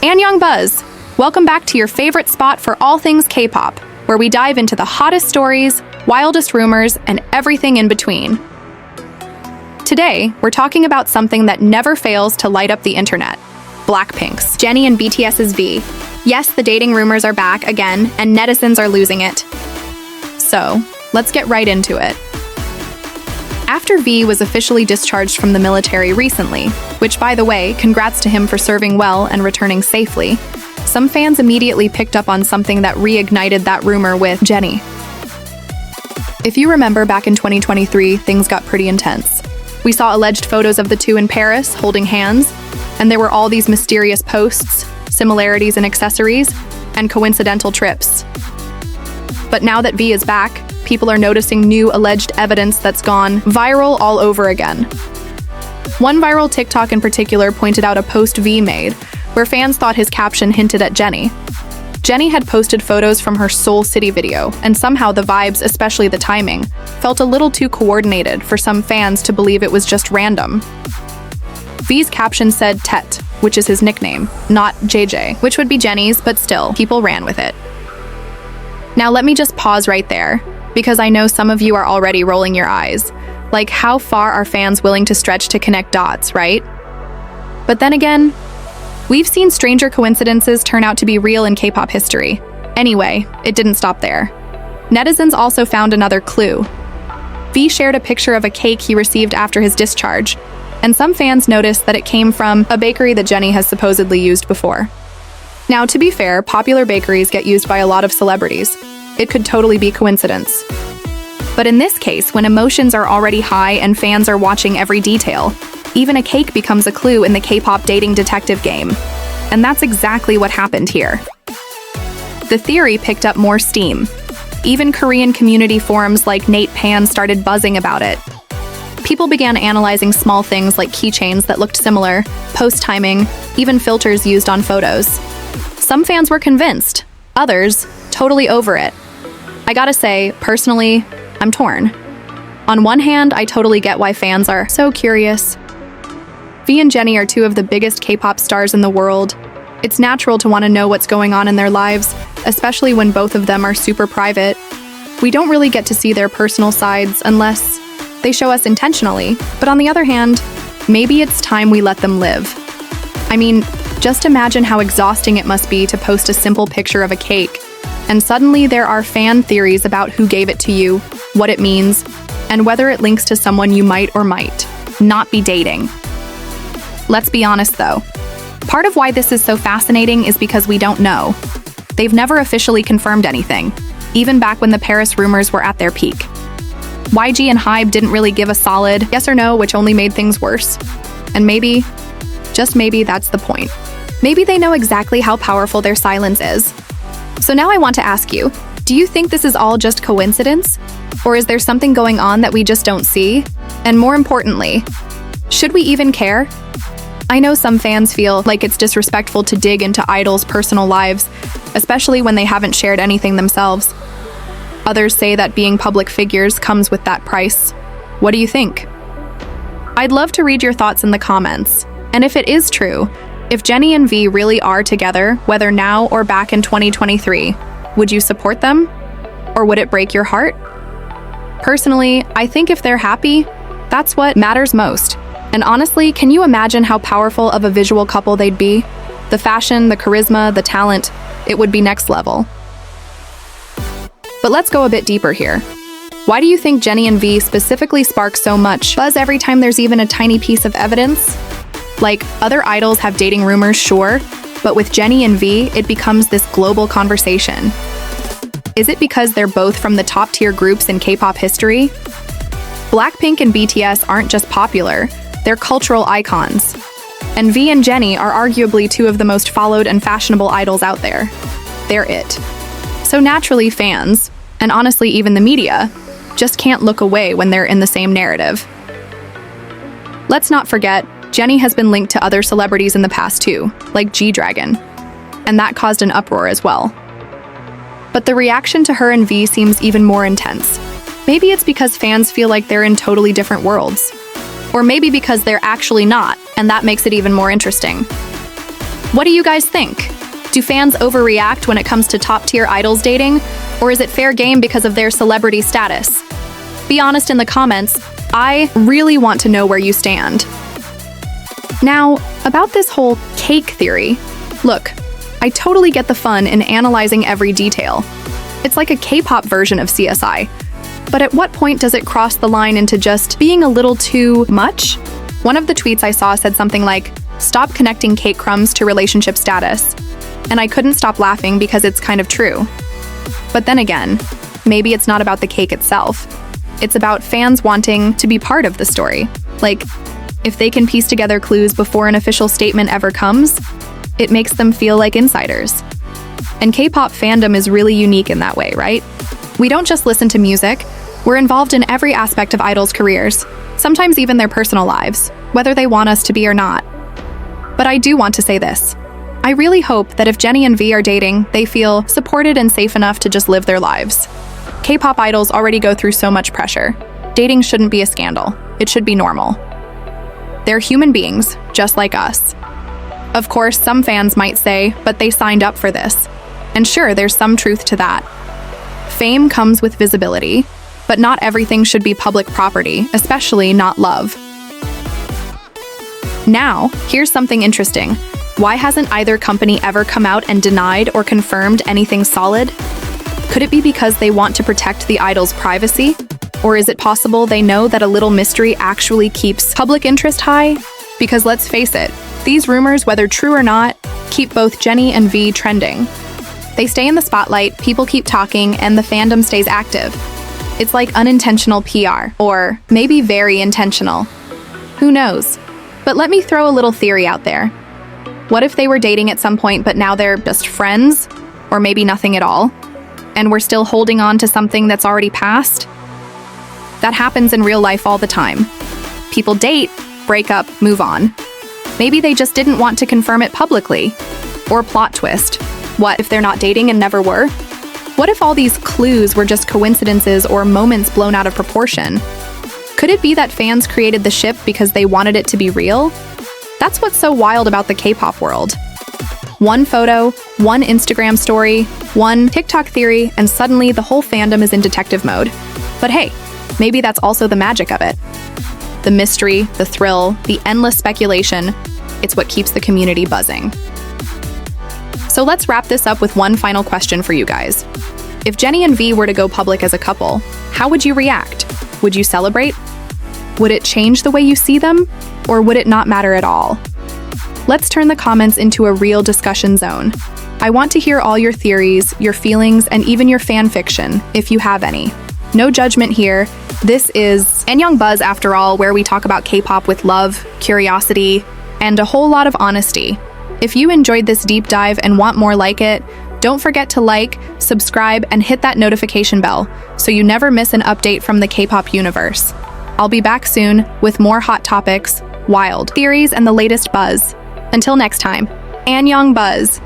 Annyeong Buzz! Welcome back to your favorite spot for all things K-pop, where we dive into the hottest stories, wildest rumors, and everything in between. Today, we're talking about something that never fails to light up the internet: BLACKPINK's Jennie and BTS's V. Yes, the dating rumors are back again, and netizens are losing it. So, let's get right into it. After V was officially discharged from the military recently, which, by the way, congrats to him for serving well and returning safely, some fans immediately picked up on something that reignited that rumor with Jennie. If you remember, back in 2023, things got pretty intense. We saw alleged photos of the two in Paris holding hands, and there were all these mysterious posts, similarities in accessories, and coincidental trips. But now that V is back, people are noticing new alleged evidence that's gone viral all over again. One viral TikTok in particular pointed out a post V made, where fans thought his caption hinted at Jennie. Jennie had posted photos from her Seoul City video, and somehow the vibes, especially the timing, felt a little too coordinated for some fans to believe it was just random. V's caption said Tet, which is his nickname, not JJ, which would be Jennie's, but still, people ran with it. Now let me just pause right there, because I know some of you are already rolling your eyes. Like, how far are fans willing to stretch to connect dots, right? But then again, we've seen stranger coincidences turn out to be real in K-pop history. Anyway, it didn't stop there. Netizens also found another clue. V shared a picture of a cake he received after his discharge, and some fans noticed that it came from a bakery that Jennie has supposedly used before. Now, to be fair, popular bakeries get used by a lot of celebrities. It could totally be coincidence. But in this case, when emotions are already high and fans are watching every detail, even a cake becomes a clue in the K-pop dating detective game. And that's exactly what happened here. The theory picked up more steam. Even Korean community forums like Netizen started buzzing about it. People began analyzing small things like keychains that looked similar, post timing, even filters used on photos. Some fans were convinced, others totally over it. I gotta say, personally, I'm torn. On one hand, I totally get why fans are so curious. V and Jennie are two of the biggest K-pop stars in the world. It's natural to want to know what's going on in their lives, especially when both of them are super private. We don't really get to see their personal sides unless they show us intentionally. But on the other hand, maybe it's time we let them live. I mean, just imagine how exhausting it must be to post a simple picture of a cake, and suddenly there are fan theories about who gave it to you, what it means, and whether it links to someone you might or might not be dating. Let's be honest though. Part of why this is so fascinating is because we don't know. They've never officially confirmed anything, even back when the Paris rumors were at their peak. YG and HYBE didn't really give a solid yes or no, which only made things worse. And maybe, just maybe, that's the point. Maybe they know exactly how powerful their silence is. So now I want to ask you, do you think this is all just coincidence? Or is there something going on that we just don't see? And more importantly, should we even care? I know some fans feel like it's disrespectful to dig into idols' personal lives, especially when they haven't shared anything themselves. Others say that being public figures comes with that price. What do you think? I'd love to read your thoughts in the comments. And if it is true, if Jennie and V really are together, whether now or back in 2023, would you support them? Or would it break your heart? Personally, I think if they're happy, that's what matters most. And honestly, can you imagine how powerful of a visual couple they'd be? The fashion, the charisma, the talent, it would be next level. But let's go a bit deeper here. Why do you think Jennie and V specifically spark so much buzz every time there's even a tiny piece of evidence? Like, other idols have dating rumors, sure, but with Jennie and V, it becomes this global conversation. Is it because they're both from the top-tier groups in K-pop history? BLACKPINK and BTS aren't just popular, they're cultural icons. And V and Jennie are arguably two of the most followed and fashionable idols out there. They're it. So naturally, fans, and honestly even the media, just can't look away when they're in the same narrative. Let's not forget, Jennie has been linked to other celebrities in the past too, like G-Dragon, and that caused an uproar as well. But the reaction to her and V seems even more intense. Maybe it's because fans feel like they're in totally different worlds. Or maybe because they're actually not, and that makes it even more interesting. What do you guys think? Do fans overreact when it comes to top-tier idols dating? Or is it fair game because of their celebrity status? Be honest in the comments. I really want to know where you stand. Now, about this whole cake theory. Look, I totally get the fun in analyzing every detail. It's like a K-pop version of CSI. But at what point does it cross the line into just being a little too much? One of the tweets I saw said something like, "Stop connecting cake crumbs to relationship status." And I couldn't stop laughing because it's kind of true. But then again, maybe it's not about the cake itself. It's about fans wanting to be part of the story. Like, if they can piece together clues before an official statement ever comes, it makes them feel like insiders. And K-pop fandom is really unique in that way, right? We don't just listen to music, we're involved in every aspect of idols' careers, sometimes even their personal lives, whether they want us to be or not. But I do want to say this. I really hope that if Jennie and V are dating, they feel supported and safe enough to just live their lives. K-pop idols already go through so much pressure. Dating shouldn't be a scandal. It should be normal. They're human beings, just like us. Of course, some fans might say, but they signed up for this. And sure, there's some truth to that. Fame comes with visibility, but not everything should be public property, especially not love. Now, here's something interesting. Why hasn't either company ever come out and denied or confirmed anything solid? Could it be because they want to protect the idol's privacy? Or is it possible they know that a little mystery actually keeps public interest high? Because let's face it, these rumors, whether true or not, keep both Jennie and V trending. They stay in the spotlight, people keep talking, and the fandom stays active. It's like unintentional PR, or maybe very intentional. Who knows? But let me throw a little theory out there. What if they were dating at some point, but now they're just friends? Or maybe nothing at all? And we're still holding on to something that's already passed? That happens in real life all the time. People date, break up, move on. Maybe they just didn't want to confirm it publicly. Or plot twist. What if they're not dating and never were? What if all these clues were just coincidences or moments blown out of proportion? Could it be that fans created the ship because they wanted it to be real? That's what's so wild about the K-pop world. One photo, one Instagram story, one TikTok theory, and suddenly the whole fandom is in detective mode. But hey, maybe that's also the magic of it. The mystery, the thrill, the endless speculation, it's what keeps the community buzzing. So let's wrap this up with one final question for you guys. If Jennie and V were to go public as a couple, how would you react? Would you celebrate? Would it change the way you see them? Or would it not matter at all? Let's turn the comments into a real discussion zone. I want to hear all your theories, your feelings, and even your fan fiction, if you have any. No judgment here. This is Young Buzz, after all, where we talk about K-pop with love, curiosity, and a whole lot of honesty. If you enjoyed this deep dive and want more like it, don't forget to like, subscribe, and hit that notification bell so you never miss an update from the K-pop universe. I'll be back soon with more hot topics, wild theories, and the latest buzz. Until next time, Young Buzz.